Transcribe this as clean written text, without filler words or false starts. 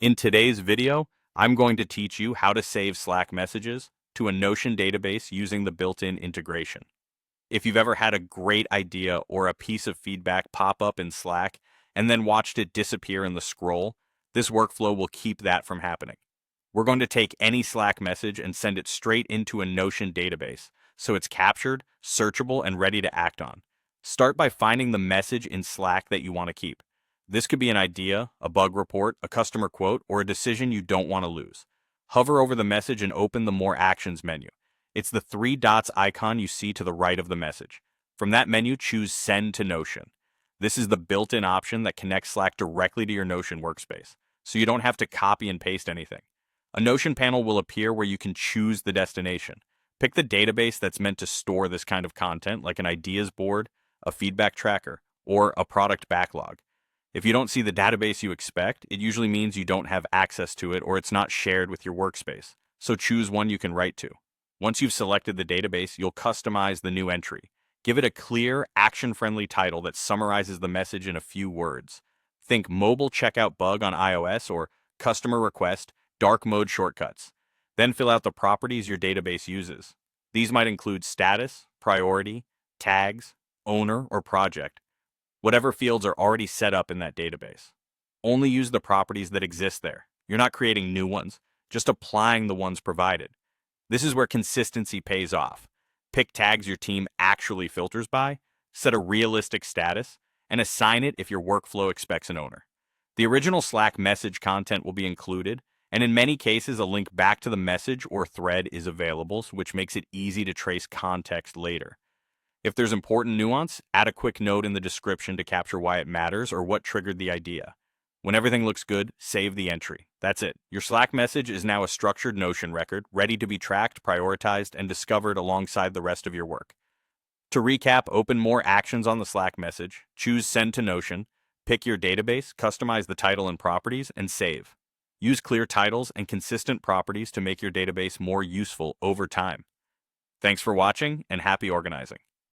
In today's video, I'm going to teach you how to save Slack messages to a Notion database using the built-in integration. If you've ever had a great idea or a piece of feedback pop up in Slack and then watched it disappear in the scroll, this workflow will keep that from happening. We're going to take any Slack message and send it straight into a Notion database, so it's captured, searchable, and ready to act on. Start by finding the message in Slack that you want to keep. This could be an idea, a bug report, a customer quote, or a decision you don't want to lose. Hover over the message and open the More Actions menu. It's the three dots icon you see to the right of the message. From that menu, choose Send to Notion. This is the built-in option that connects Slack directly to your Notion workspace, so you don't have to copy and paste anything. A Notion panel will appear where you can choose the destination. Pick the database that's meant to store this kind of content, like an ideas board, a feedback tracker, or a product backlog. If you don't see the database you expect, it usually means you don't have access to it or it's not shared with your workspace, so choose one you can write to. Once you've selected the database, you'll customize the new entry. Give it a clear, action-friendly title that summarizes the message in a few words. Think mobile checkout bug on iOS or customer request, dark mode shortcuts. Then fill out the properties your database uses. These might include status, priority, tags, owner, or project. Whatever fields are already set up in that database. Only use the properties that exist there. You're not creating new ones, just applying the ones provided. This is where consistency pays off. Pick tags your team actually filters by, set a realistic status, and assign it if your workflow expects an owner. The original Slack message content will be included, and in many cases, a link back to the message or thread is available, which makes it easy to trace context later. If there's important nuance, add a quick note in the description to capture why it matters or what triggered the idea. When everything looks good, save the entry. That's it. Your Slack message is now a structured Notion record, ready to be tracked, prioritized, and discovered alongside the rest of your work. To recap, open More Actions on the Slack message, choose Send to Notion, pick your database, customize the title and properties, and save. Use clear titles and consistent properties to make your database more useful over time. Thanks for watching, and happy organizing.